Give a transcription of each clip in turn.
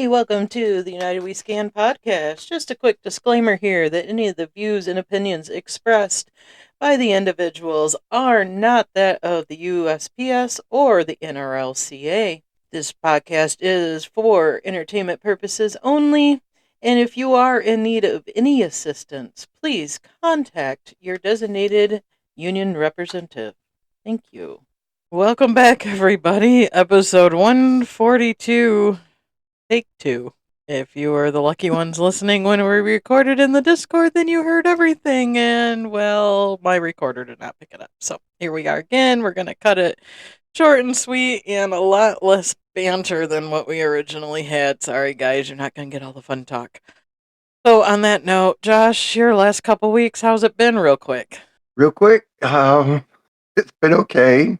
Hey, welcome to the United We Scan podcast. Just a quick disclaimer here that any of the views and opinions expressed by the individuals are not that of the USPS or the NRLCA. This podcast is for entertainment purposes only, and if you are in need of any assistance, please contact your designated union representative. Thank you. Welcome back, everybody. Episode 142. Take two. If you were the lucky ones listening when we recorded in the Discord, then you heard everything, and well, my recorder did not pick it up. So here we are again. We're going to cut it short and sweet and a lot less banter than what we originally had. Sorry, guys, you're not going to get all the fun talk. So, on that note, Josh, your last couple weeks, how's it been, real quick? Real quick, it's been okay.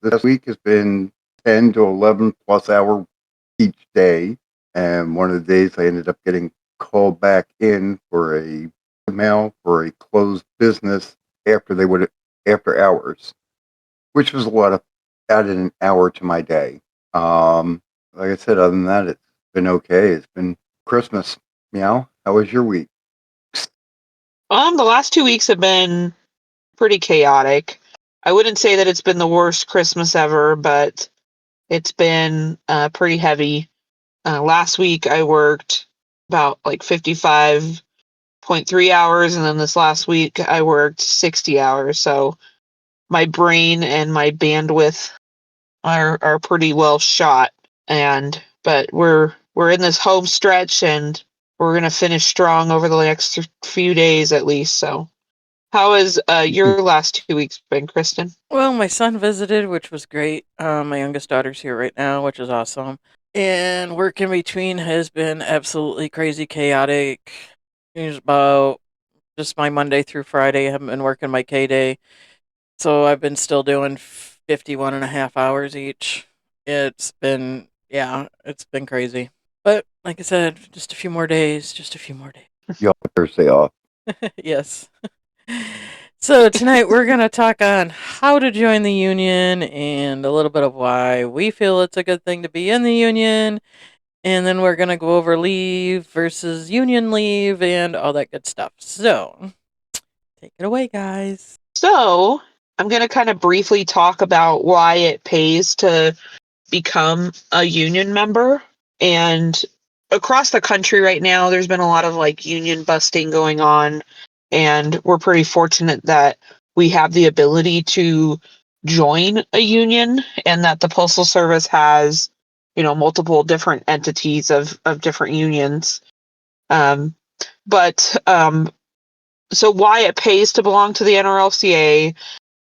This week has been 10 to 11 plus hour each day. And one of the days I ended up getting called back in for a mail for a closed business after hours, which was added an hour to my day. Like I said, other than that, it's been okay. It's been Christmas. Meow. How was your week? The last 2 weeks have been pretty chaotic. I wouldn't say that it's been the worst Christmas ever, but it's been pretty heavy. Last week I worked about 55.3 hours, and then this last week I worked 60 hours. So my brain and my bandwidth are pretty well shot. But we're in this home stretch, and we're gonna finish strong over the next few days at least. So, how has your last 2 weeks been, Kristen? Well, my son visited, which was great. My youngest daughter's here right now, which is awesome. And work in between has been absolutely crazy chaotic. It's about just my Monday through Friday. I haven't been working my K day. So I've been still doing 51 and a half hours each. It's been crazy. But like I said, just a few more days. You all Thursday off. Yes. So tonight we're going to talk on how to join the union and a little bit of why we feel it's a good thing to be in the union. And then we're going to go over leave versus union leave and all that good stuff. So take it away, guys. So, I'm going to kind of briefly talk about why it pays to become a union member. And across the country right now, there's been a lot of union busting going on. And we're pretty fortunate that we have the ability to join a union, and that the Postal Service has, multiple different entities of different unions. So why it pays to belong to the NRLCA?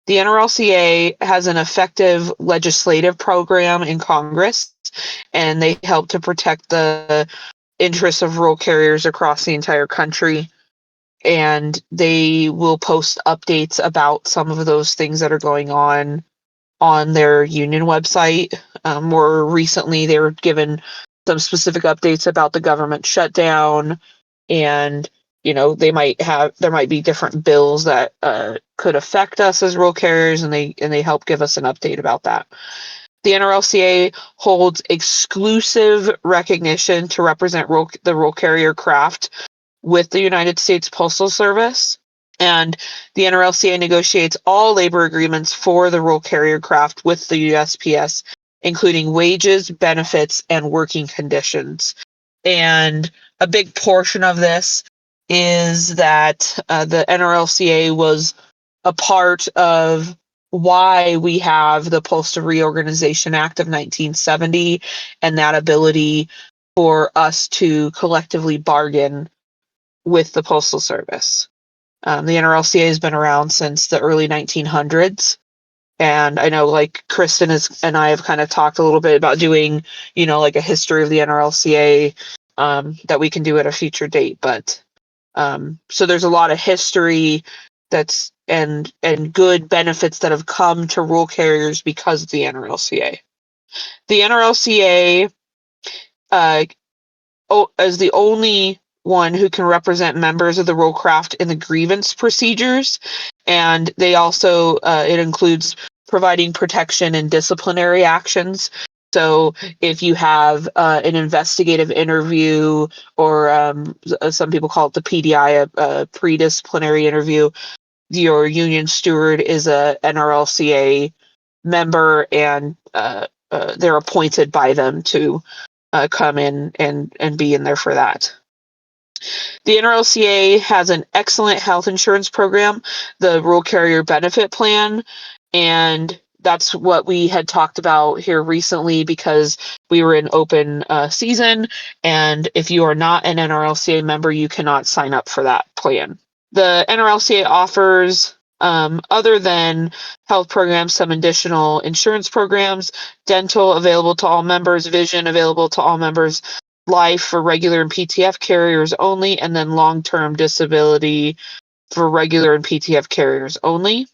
The NRLCA has an effective legislative program in Congress, and they help to protect the interests of rural carriers across the entire country. And they will post updates about some of those things that are going on their union website. More recently, they were given some specific updates about the government shutdown, and there might be different bills that could affect us as rural carriers, and they help give us an update about that. The NRLCA holds exclusive recognition to represent the rural carrier craft with the United States Postal Service, and the NRLCA negotiates all labor agreements for the rural carrier craft with the USPS, including wages, benefits, and working conditions. And a big portion of this is that the NRLCA was a part of why we have the Postal Reorganization Act of 1970, and that ability for us to collectively bargain with the Postal Service. The NRLCA has been around since the early 1900s. And I know Kristen and I have kind of talked a little bit about doing, a history of the NRLCA that we can do at a future date. But so there's a lot of history and good benefits that have come to rural carriers because of the NRLCA. The NRLCA is the only one who can represent members of the rural craft in the grievance procedures, and they also it includes providing protection in disciplinary actions So if you have an investigative interview, or some people call it the PDI, a pre-disciplinary interview, your union steward is a NRLCA member, and they're appointed by them to come in and be in there for that. The NRLCA has an excellent health insurance program, the Rural Carrier Benefit Plan, and that's what we had talked about here recently because we were in open season, and if you are not an NRLCA member, you cannot sign up for that plan. The NRLCA offers, other than health programs, some additional insurance programs: dental available to all members, vision available to all members, life for regular and PTF carriers only, and then long-term disability for regular and PTF carriers only.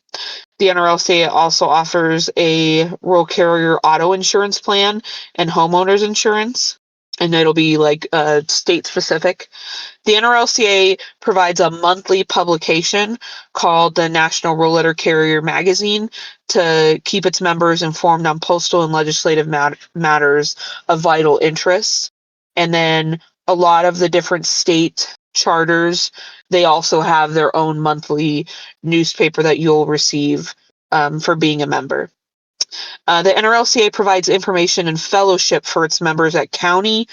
The NRLCA also offers a rural carrier auto insurance plan and homeowners insurance, and it'll be like state specific. The NRLCA provides a monthly publication called the National Rural Letter Carrier Magazine to keep its members informed on postal and legislative matters of vital interest. And then a lot of the different state charters, they also have their own monthly newspaper that you'll receive for being a member. The NRLCA provides information and fellowship for its members at county,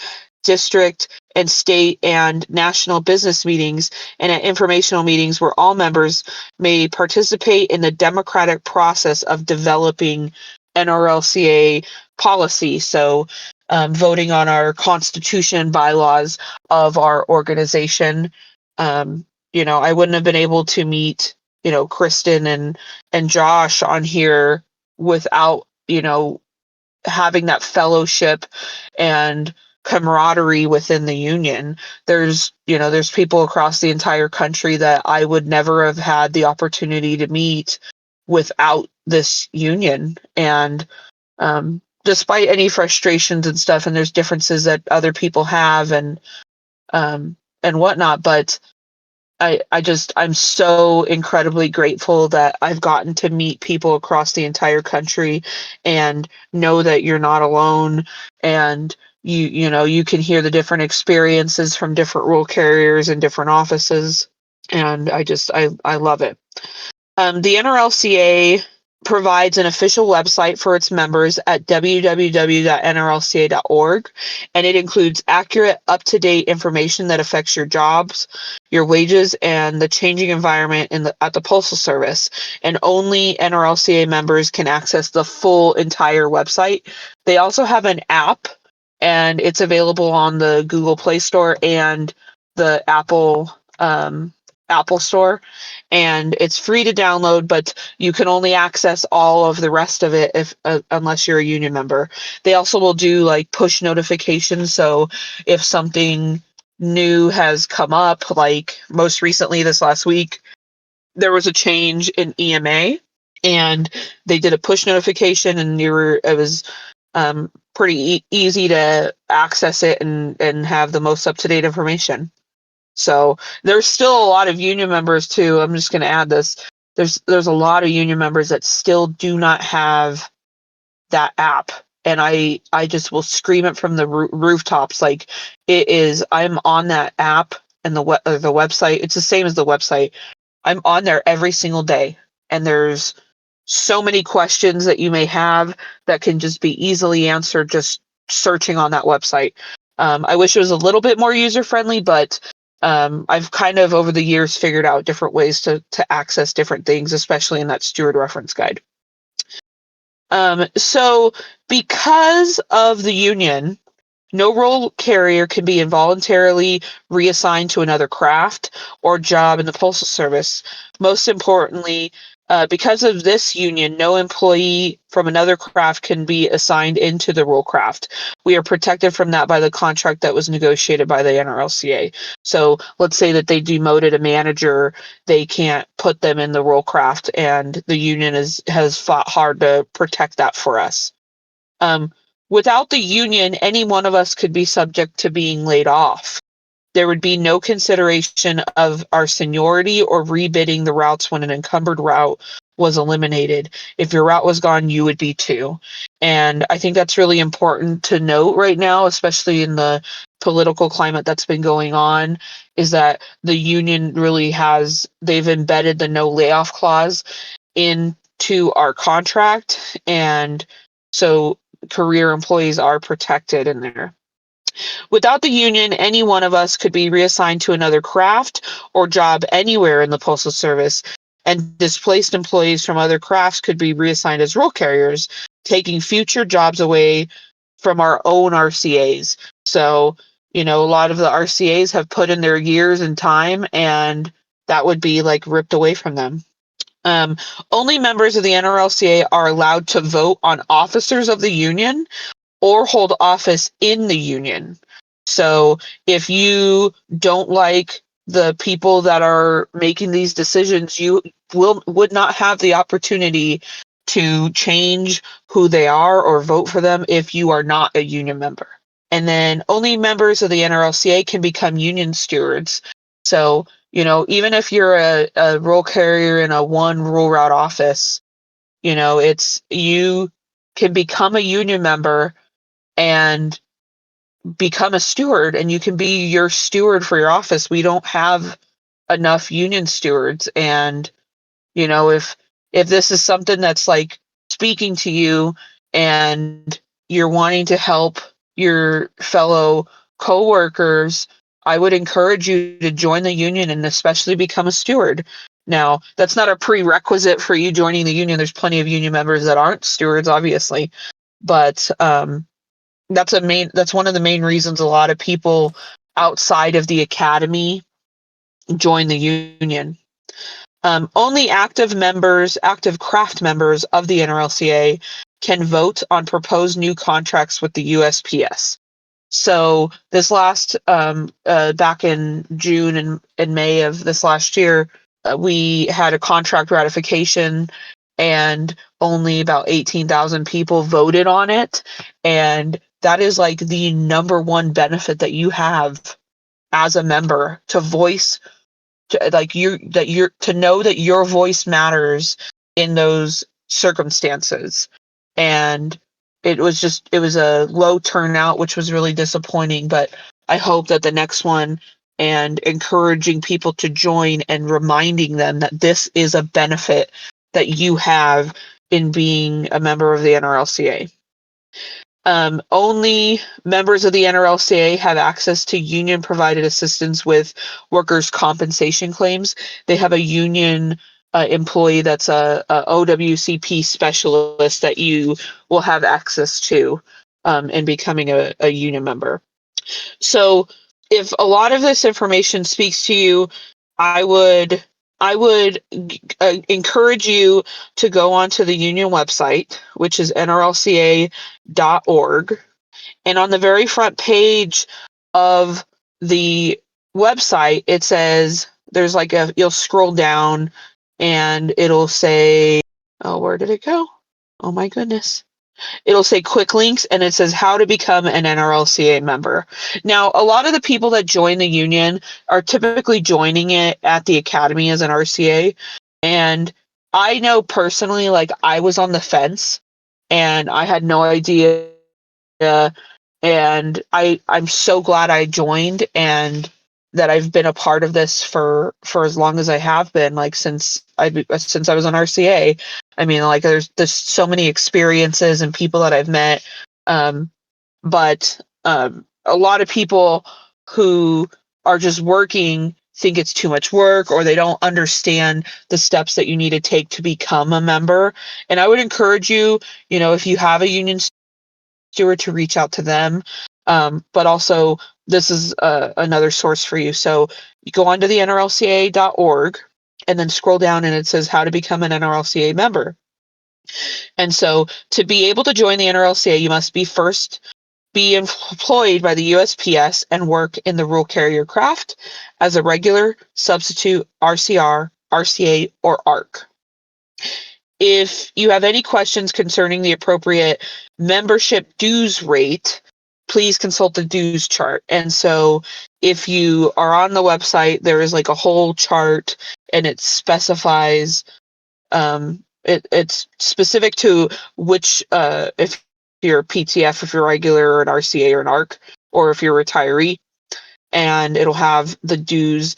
district, and state and national business meetings, and at informational meetings where all members may participate in the democratic process of developing NRLCA policy. So, voting on our constitution, bylaws of our organization. I wouldn't have been able to meet, Kristen and Josh on here without, having that fellowship and camaraderie within the union. There's people across the entire country that I would never have had the opportunity to meet without this union. And despite any frustrations and stuff, and there's differences that other people have and whatnot, but I'm so incredibly grateful that I've gotten to meet people across the entire country and know that you're not alone, and you can hear the different experiences from different rural carriers and different offices, and I love it. The NRLCA provides an official website for its members at www.nrlca.org, and it includes accurate, up-to-date information that affects your jobs, your wages, and the changing environment at the Postal Service. And only NRLCA members can access the full entire website. They also have an app, and it's available on the Google Play Store and the Apple Store, and it's free to download, but you can only access all of the rest of it unless you're a union member. They also will do like push notifications, so if something new has come up, like most recently this last week, there was a change in EMA, and they did a push notification, and it was pretty easy to access it and have the most up-to-date information. So there's still a lot of union members too. I'm just going to add this. There's a lot of union members that still do not have that app, and I just will scream it from the rooftops. Like, it is. I'm on that app and the website. It's the same as the website. I'm on there every single day, and there's so many questions that you may have that can just be easily answered just searching on that website. I wish it was a little bit more user friendly, but I've kind of over the years figured out different ways to access different things, especially in that steward reference guide. So because of the union, no rural carrier can be involuntarily reassigned to another craft or job in the Postal Service. Most importantly, because of this union, no employee from another craft can be assigned into the rural craft. We are protected from that by the contract that was negotiated by the NRLCA. So let's say that they demoted a manager, they can't put them in the rural craft, and the union has fought hard to protect that for us. Without the union, any one of us could be subject to being laid off. There would be no consideration of our seniority or rebidding the routes when an encumbered route was eliminated. If your route was gone, you would be too. And I think that's really important to note right now, especially in the political climate that's been going on, is that the union really they've embedded the no layoff clause into our contract. And so career employees are protected in there. Without the union, any one of us could be reassigned to another craft or job anywhere in the Postal Service, and displaced employees from other crafts could be reassigned as roll carriers, taking future jobs away from our own RCAs. So, a lot of the RCAs have put in their years and time, and that would be like ripped away from them. Only members of the NRLCA are allowed to vote on officers of the union or hold office in the union. So if you don't like the people that are making these decisions, you would not have the opportunity to change who they are or vote for them if you are not a union member. And then only members of the NRLCA can become union stewards. So, even if you're a roll carrier in a one rural route office, you can become a union member and become a steward, and you can be your steward for your office. We don't have enough union stewards. And if this is something that's like speaking to you and you're wanting to help your fellow coworkers, I would encourage you to join the union and especially become a steward. Now, that's not a prerequisite for you joining the union. There's plenty of union members that aren't stewards, obviously, but that's one of the main reasons a lot of people outside of the academy join the union. Only active craft members of the NRLCA can vote on proposed new contracts with the USPS. So this last, back in June and May of this last year, we had a contract ratification, and only about 18,000 people voted on it. And that is like the number one benefit that you have as a member, to voice, to know that your voice matters in those circumstances. And it was a low turnout, which was really disappointing, but I hope that the next one, and encouraging people to join and reminding them that this is a benefit that you have in being a member of the NRLCA. Only members of the NRLCA have access to union-provided assistance with workers' compensation claims. They have a union employee that's a OWCP specialist that you will have access to in becoming a union member. So if a lot of this information speaks to you, I would encourage you to go onto the union website, which is nrlca.org. And on the very front page of the website, it says, you'll scroll down and it'll say, oh, where did it go? Oh my goodness. It'll say quick links, and it says how to become an NRLCA member. Now, a lot of the people that join the union are typically joining it at the academy as an RCA. And I know personally, like, I was on the fence and I had no idea. And I'm so glad I joined, and that I've been a part of this for as long as I have been, like since I was on RCA. I mean, like, there's so many experiences and people that I've met, but a lot of people who are just working think it's too much work, or they don't understand the steps that you need to take to become a member. And I would encourage you, if you have a union steward, to reach out to them. But also, this is another source for you. So you go onto the nrlca.org and then scroll down, and it says how to become an NRLCA member. And so to be able to join the NRLCA, you must first be employed by the USPS and work in the rural carrier craft as a regular, substitute, RCR, RCA, or ARC. If you have any questions concerning the appropriate membership dues rate, please consult the dues chart. And so if you are on the website, there is like a whole chart, and it specifies it's specific to which, if you're a PTF, if you're regular, or an RCA or an ARC, or if you're a retiree, and it'll have the dues.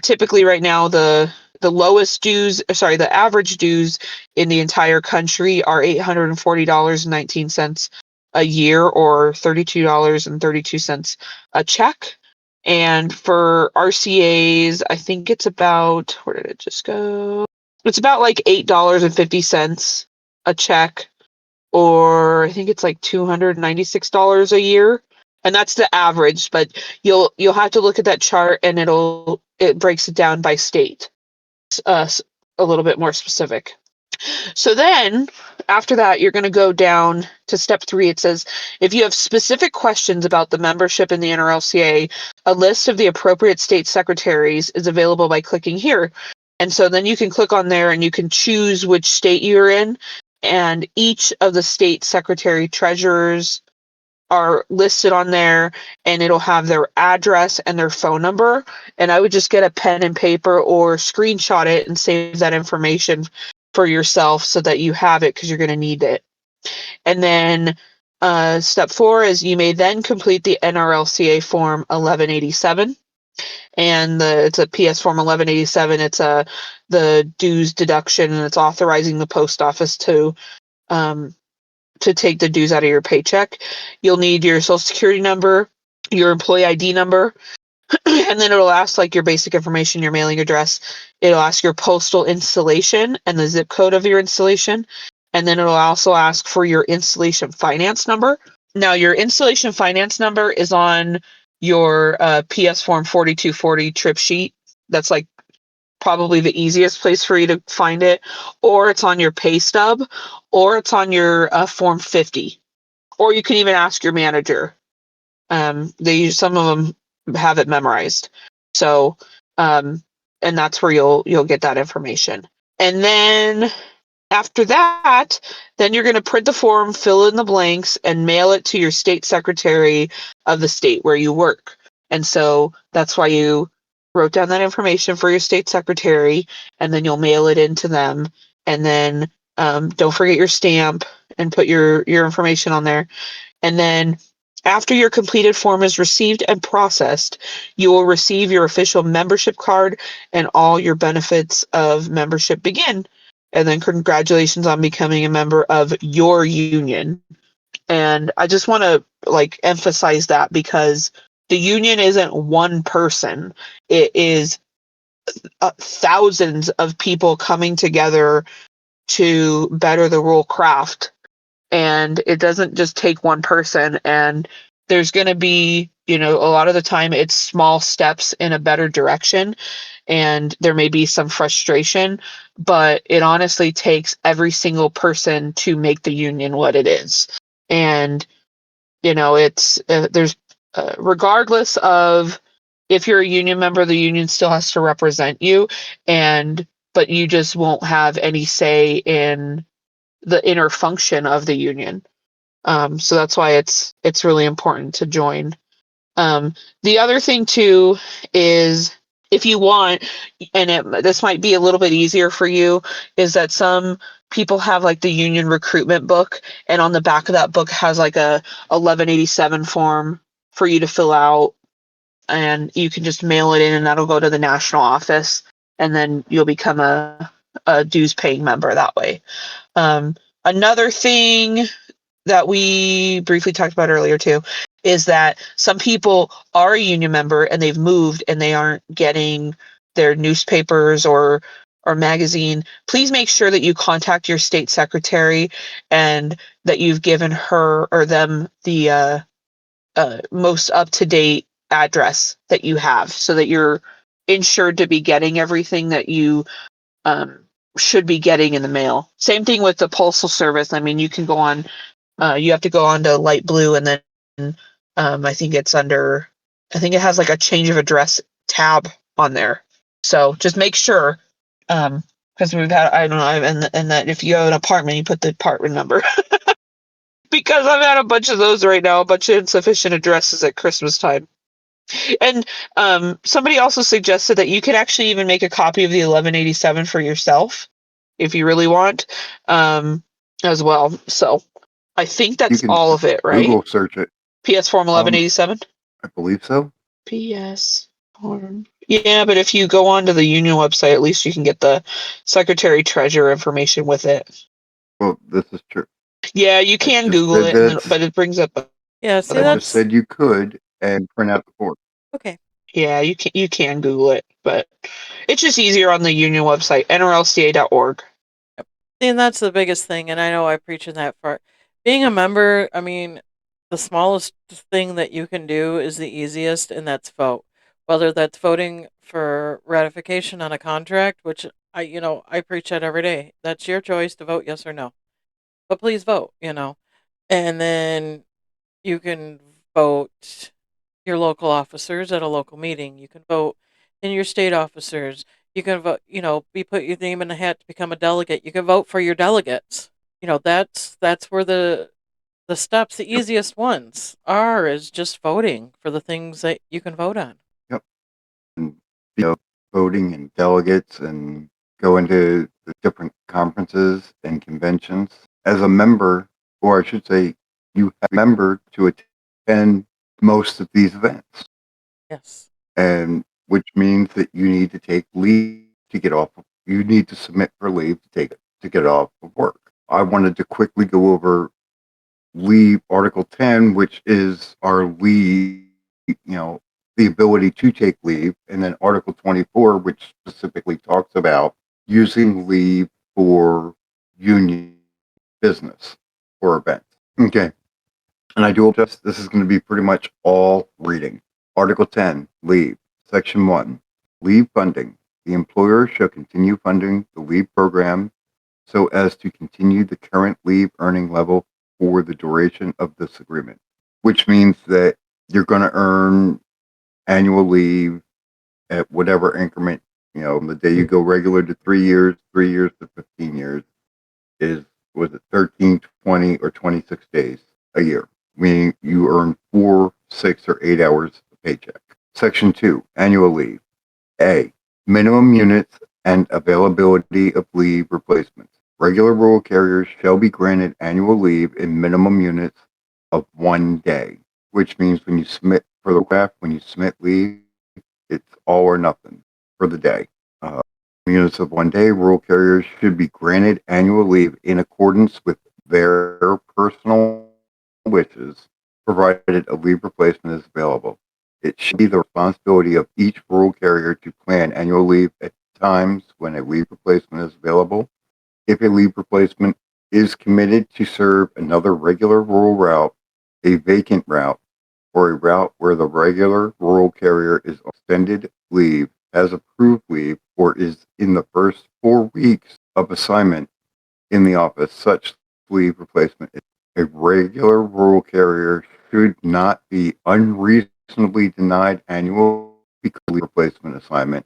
Typically, right now, the lowest dues, sorry, the average dues in the entire country are $840.19 a year, or $32.32 a check. And for RCAs, I think it's about, where did it just go? It's about like $8.50 a check, or I think it's like $296 a year. And that's the average, but you'll have to look at that chart, and it breaks it down by state, a little bit more specific. So then, after that, you're going to go down to step 3. It says, if you have specific questions about the membership in the NRLCA, a list of the appropriate state secretaries is available by clicking here. And so then you can click on there, and you can choose which state you're in, and each of the state secretary treasurers are listed on there, and it'll have their address and their phone number. And I would just get a pen and paper or screenshot it and save that information for yourself so that you have it, because you're going to need it. And then step 4 is you may then complete the NRLCA form 1187. And it's a PS form 1187. It's the dues deduction, and it's authorizing the post office to take the dues out of your paycheck. You'll need your social security number, your employee ID number, and then it'll ask like your basic information, your mailing address. It'll ask your postal installation and the zip code of your installation. And then it'll also ask for your installation finance number. Now, your installation finance number is on your PS Form 4240 trip sheet. That's like probably the easiest place for you to find it, or it's on your pay stub, or it's on your Form 50, or you can even ask your manager. Some of them have it memorized. So, and that's where you'll get that information. And then after that, then you're going to print the form, fill in the blanks, and mail it to your state secretary of the state where you work. And so that's why you wrote down that information for your state secretary, and then you'll mail it into them. And then don't forget your stamp and put your information on there. And then after your completed form is received and processed, you will receive your official membership card, and all your benefits of membership begin. And then congratulations on becoming a member of your union. And I just want to emphasize that, because the union isn't one person. It is thousands of people coming together to better the rural craft. And it doesn't just take one person. And there's going to be, a lot of the time it's small steps in a better direction. And there may be some frustration, but it honestly takes every single person to make the union what it is. And, it's, there's, regardless of if you're a union member, the union still has to represent you, but you just won't have any say in the inner function of the union. So that's why it's really important to join. The other thing too is, if you want, and this might be a little bit easier for you, is that some people have like the union recruitment book, and on the back of that book has like a 1187 form for you to fill out, and you can just mail it in, and that'll go to the national office, and then you'll become a dues paying member that way. Another thing that we briefly talked about earlier too is that some people are a union member and they've moved and they aren't getting their newspapers or magazine. Please make sure that you contact your state secretary and that you've given her or them the most up-to-date address that you have, so that you're insured to be getting everything that you should be getting in the mail. Same thing with the postal service. I mean, you can go on, you have to go on to Light Blue, and then I think it has like a change of address tab on there. So just make sure, because we've had, I don't know, and that if you have an apartment, you put the apartment number. Because I've had a bunch of those right now, a bunch of insufficient addresses at Christmas time. And somebody also suggested that you could actually even make a copy of the 1187 for yourself, if you really want, as well. So I think You that's can all just of it, right? Google search it. PS Form 1187? I believe so. PS Form. Yeah, but if you go onto the union website, at least you can get the Secretary Treasurer information with it. Well, this is true. Yeah, you I can just Google said it, that. but it brings up. Yeah, see, I other just ones. said you could and print out the form. okay. Yeah, you can Google it, but it's just easier on the union website, nrlca.org. And that's the biggest thing, and I know I preach in that part. Being a member, I mean, the smallest thing that you can do is the easiest, and that's vote. Whether that's voting for ratification on a contract, which I preach that every day. That's your choice to vote yes or no. But please vote. And then you can vote your local officers at a local meeting. You can vote in your state officers. You can vote, be put your name in the hat to become a delegate. You can vote for your delegates. That's where the steps, the Yep. easiest ones are, is just voting for the things that you can vote on. Yep. And voting and delegates and going to the different conferences and conventions. As a member, or I should say, you have a member to attend most of these events. Yes. And which means that you need to take leave to get off. You need to submit for leave to get off of work. I wanted to quickly go over leave Article 10, which is our leave, the ability to take leave, and then Article 24, which specifically talks about using leave for union business or events. Okay. And I do adjust, this is going to be pretty much all reading. Article 10, leave. Section 1, leave funding. The employer shall continue funding the leave program so as to continue the current leave earning level for the duration of this agreement, which means that you're going to earn annual leave at whatever increment, the day you go regular to 3 years, 3 years to 15 years was it 13, 20, or 26 days a year, meaning you earn 4, 6, or 8 hours a paycheck. Section 2, annual leave. A, minimum units and availability of leave replacements. Regular rural carriers shall be granted annual leave in minimum units of 1 day, which means when you submit leave, it's all or nothing for the day. Units of 1 day, rural carriers should be granted annual leave in accordance with their personal wishes, provided a leave replacement is available. It should be the responsibility of each rural carrier to plan annual leave at times when a leave replacement is available. If a leave replacement is committed to serve another regular rural route, a vacant route, or a route where the regular rural carrier is extended leave, has approved leave, or is in the first 4 weeks of assignment in the office, such leave replacement is a regular rural carrier should not be unreasonably denied annual leave replacement assignment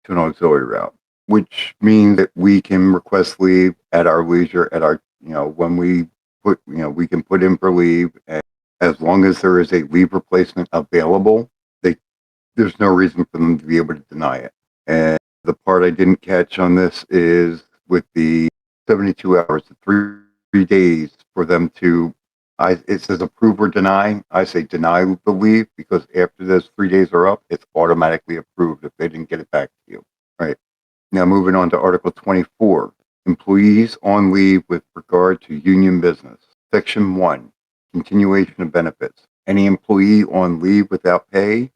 to an auxiliary route, which means that we can request leave at our leisure, when we we can put in for leave, and as long as there is a leave replacement available, there's no reason for them to be able to deny it. And the part I didn't catch on this is with the 72 hours, the 3 days for them to, it says approve or deny. I say deny the leave because after those 3 days are up, it's automatically approved if they didn't get it back to you. Right. Now moving on to Article 24, employees on leave with regard to union business. Section 1, continuation of benefits. Any employee on leave without pay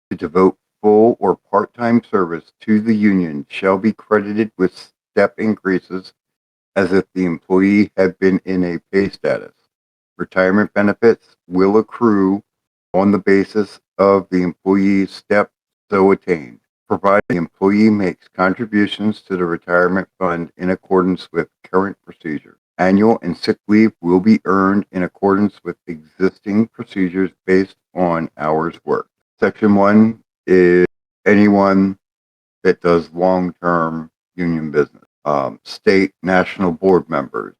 to devote full or part-time service to the union shall be credited with step increases as if the employee had been in a pay status. Retirement benefits will accrue on the basis of the employee's step so attained, provided the employee makes contributions to the retirement fund in accordance with current procedure. Annual and sick leave will be earned in accordance with existing procedures based on hours worked. Section 1 is anyone that does long-term union business, state national board members,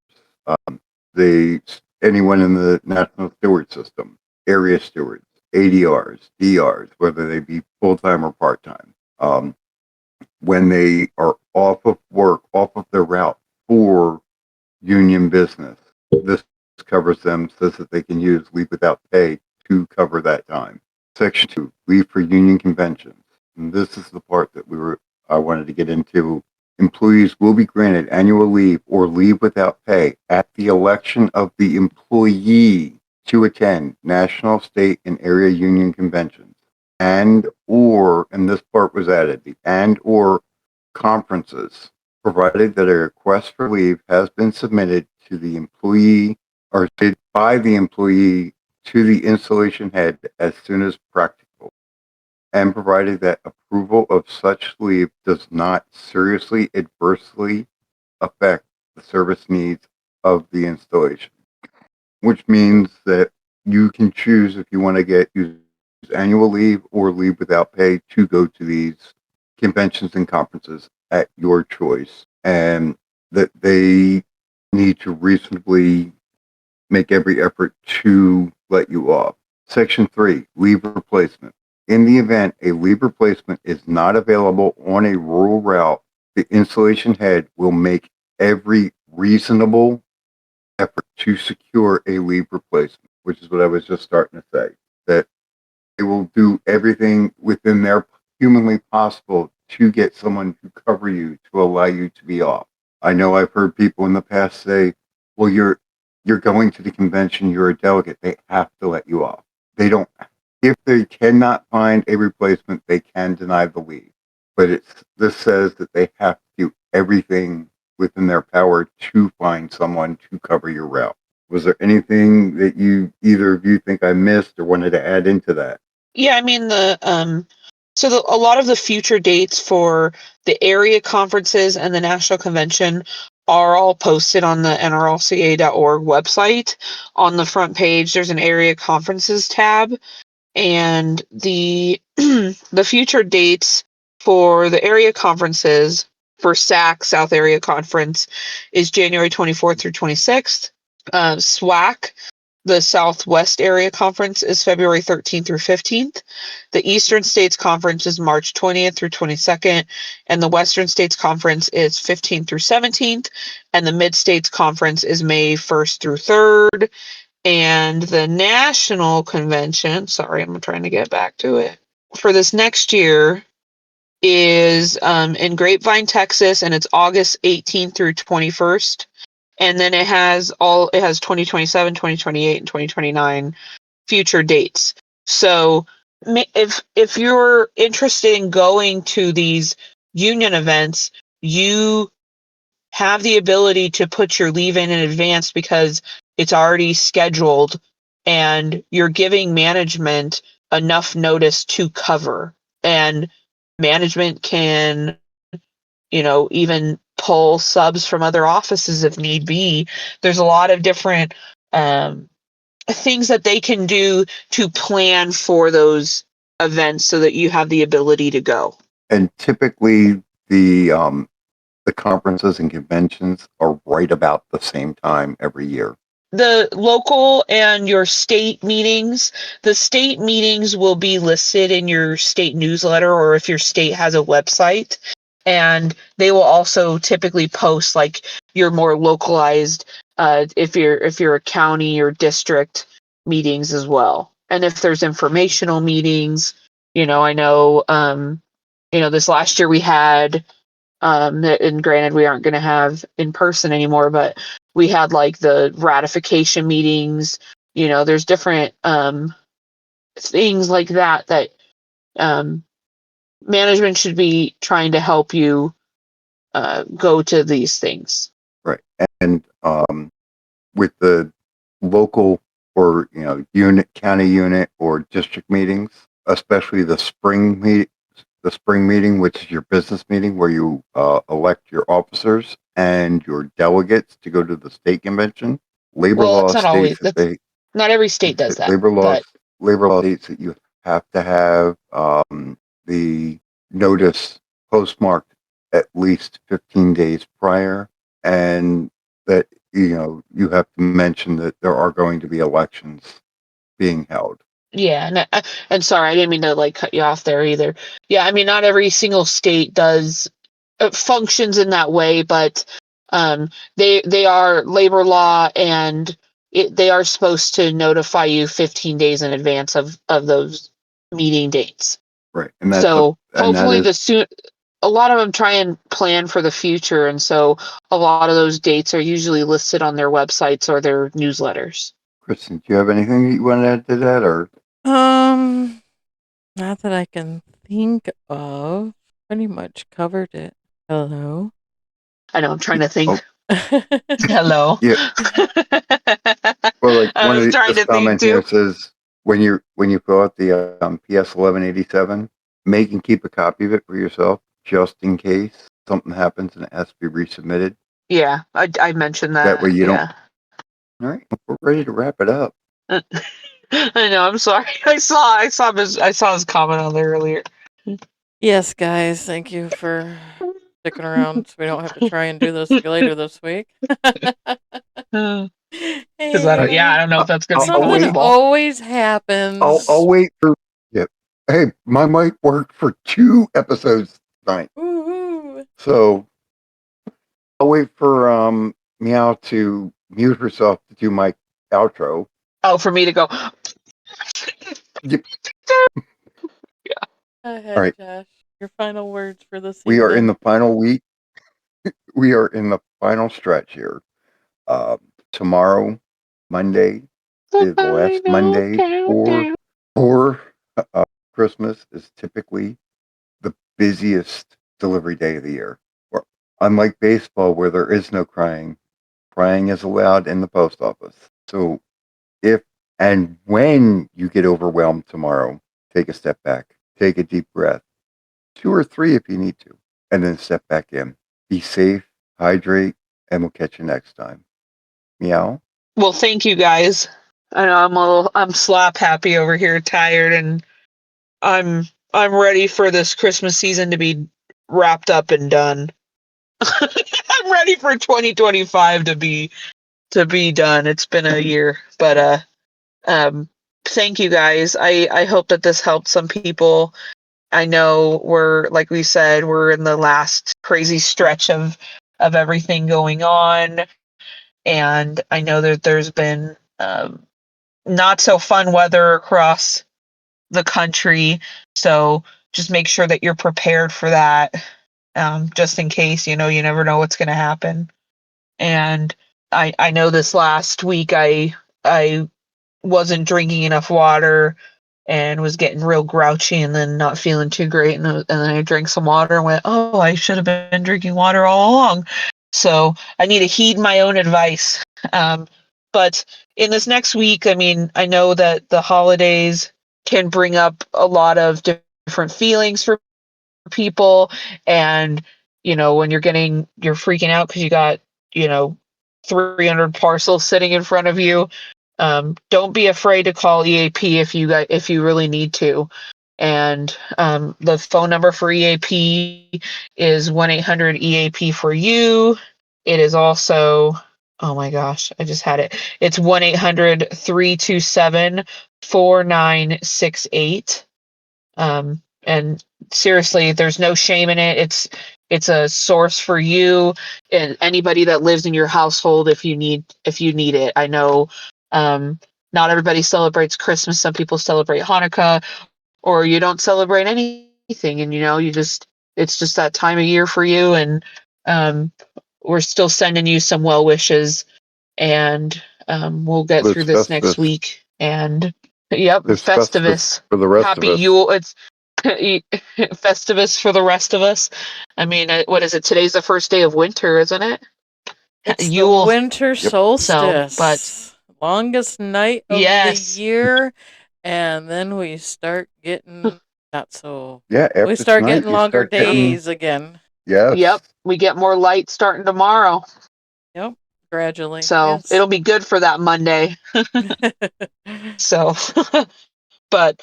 anyone in the national steward system, area stewards, ADRs, DRs, whether they be full-time or part-time. When they are off of work, off of their route, for union business. This covers them, says that they can use leave without pay to cover that time. Section 2, leave for union conventions. And this is the part that I wanted to get into. Employees will be granted annual leave or leave without pay at the election of the employee to attend national, state, and area union conventions and this part was added, the and or conferences, provided that a request for leave has been submitted to the employee or by the employee to the installation head as soon as practical, and provided that approval of such leave does not seriously adversely affect the service needs of the installation. Which means that you can choose if you want to use annual leave or leave without pay to go to these conventions and conferences at your choice, and that they need to reasonably make every effort to let you off. Section 3, leave replacement. In the event a leave replacement is not available on a rural route, the installation head will make every reasonable effort to secure a leave replacement, which is what I was just starting to say, that they will do everything within their humanly possible to get someone to cover you, to allow you to be off. I know I've heard people in the past say, well, you're going to the convention, you're a delegate, they have to let you off. They don't. If they cannot find a replacement, they can deny the leave. But this says that they have to do everything within their power to find someone to cover your route. Was there anything that either of you think I missed or wanted to add into that? Yeah, I mean a lot of the future dates for the area conferences and the national convention are all posted on the nrlca.org website. On the front page, there's an area conferences tab, and the the future dates for the area conferences for SAC, South Area Conference, is January 24th through 26th. SWAC, the Southwest Area Conference, is February 13th through 15th. The Eastern States Conference is March 20th through 22nd, and the Western States Conference is 15th through 17th, and the Mid-States Conference is May 1st through 3rd, and the National Convention, sorry, I'm trying to get back to it, for this next year is in Grapevine, Texas, and it's August 18th through 21st. And then it has 2027, 2028, and 2029 future dates. So if you're interested in going to these union events, you have the ability to put your leave in advance because it's already scheduled and you're giving management enough notice to cover. And management can, even pull subs from other offices if need be. There's a lot of different things that they can do to plan for those events so that you have the ability to go. And typically the conferences and conventions are right about the same time every year. The local and your state meetings, the state meetings will be listed in your state newsletter, or if your state has a website, and they will also typically post like your more localized, if you're a county or district meetings as well. And if there's informational meetings, I know, this last year we had, and granted we aren't going to have in person anymore, but we had like the ratification meetings. There's different things like that management should be trying to help you go to these things. Right. And with the local or unit, county unit, or district meetings, especially the spring meeting, which is your business meeting where you elect your officers and your delegates to go to the state convention. Labor law states that not every state does that. Labor law states that you have to have the notice postmarked at least 15 days prior, and that you have to mention that there are going to be elections being held. Yeah, and sorry, I didn't mean to cut you off there either. Yeah, I mean, not every single state does functions in that way, but They are labor law, and they are supposed to notify you 15 days in advance of those meeting dates. Right. And So that hopefully is, a lot of them try and plan for the future, and so a lot of those dates are usually listed on their websites or their newsletters. Kristen, do you have anything that you want to add to that, or? Not that I can think of. Pretty much covered it. Hello? I know, I'm trying to think. Oh, Hello. yeah. Well, like I one of was trying this to think comment here too. says, when you fill out the PS 1187, make and keep a copy of it for yourself, just in case something happens and it has to be resubmitted. Yeah, I mentioned That way that. you don't. Yeah. All right, we're ready to wrap it up. I know. I'm sorry. I saw his comment on there earlier. Yes, guys, thank you for sticking around so we don't have to try and do this later this week. Because Hey, I don't know if that's going to be I'll something wait. possible. always happens. I'll wait for. Yep. Hey, my mic worked for 2 episodes tonight, Woohoo. so I'll wait for Meow to mute herself to do my outro. Oh, for me to go. Yep. Go All ahead, right, Josh. Your final words for this we are in evening. the final week. We are in the final stretch here. Tomorrow, Monday, is the last Final Monday countdown. for Christmas is typically the busiest delivery day of the year. Or, unlike baseball, where there is no crying, crying is allowed in the post office. So if and when you get overwhelmed tomorrow, take a step back, take a deep breath, 2 or 3 if you need to, and then step back in. Be safe, hydrate, and we'll catch you next time. Meow. Well, thank you guys. I know I'm slap happy over here, tired, and I'm ready for this Christmas season to be wrapped up and done. I'm ready for 2025 to be done. It's been a year, but um thank you guys. I hope that this helped some people. I know we're, like we said, we're in the last crazy stretch of everything going on, and I know that there's been not so fun weather across the country. So just make sure that you're prepared for that, just in case. You never know what's going to happen. And I know this last week I wasn't drinking enough water and was getting real grouchy and then not feeling too great. And then I drank some water and went, oh, I should have been drinking water all along. So I need to heed my own advice. But in this next week, I mean, I know that the holidays can bring up a lot of different feelings for people. And, when you're freaking out because you got, you know, 300 parcels sitting in front of you, don't be afraid to call EAP if you really need to. And the phone number for EAP is 1-800 EAP for you. It is also, oh my gosh, I just had it. It's 1-800-327-4968. And seriously, there's no shame in it. It's a source for you and anybody that lives in your household if you need it. I know not everybody celebrates Christmas. Some people celebrate Hanukkah, or you don't celebrate anything, and it's just that time of year for you. And um, we're still sending you some well wishes, and we'll get Well, it's through this next Festivus. week. And yep, It's Festivus Festivus. for the rest of Happy us. Yule. It's Festivus for the rest of us. I mean, what is it? Today's the first day of winter, isn't it? It's the Yule. winter Yep. So, but solstice. Longest night of the yes. year. And then we start getting not so. Yeah, We after start tonight, getting you longer start getting, days again. yes. Yep. We get more light starting tomorrow. Yep, gradually. So Yes. it'll be good for that Monday. So, but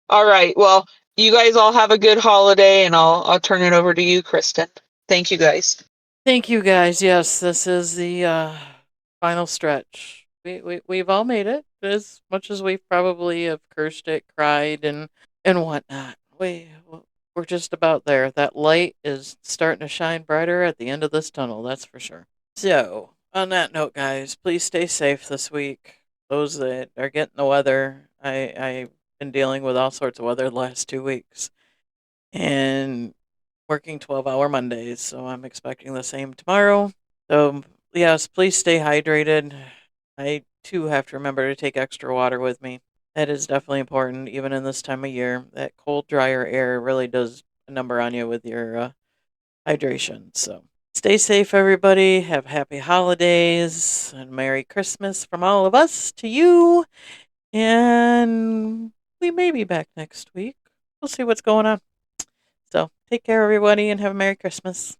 all right. Well, you guys all have a good holiday, and I'll turn it over to you, Kristen. Thank you guys. Thank you, guys. Yes, this is the final stretch. We've all made it, as much as we probably have cursed it, cried, and whatnot. We're just about there. That light is starting to shine brighter at the end of this tunnel. That's for sure. So, on that note, guys, please stay safe this week. Those that are getting the weather, I've been dealing with all sorts of weather the last 2 weeks and working 12-hour Mondays, so I'm expecting the same tomorrow. So, yes, please stay hydrated. I too have to remember to take extra water with me. That is definitely important, even in this time of year. That cold, drier air really does a number on you with your hydration. So stay safe, everybody. Have happy holidays and Merry Christmas from all of us to you. And we may be back next week. We'll see what's going on. So take care, everybody, and have a Merry Christmas.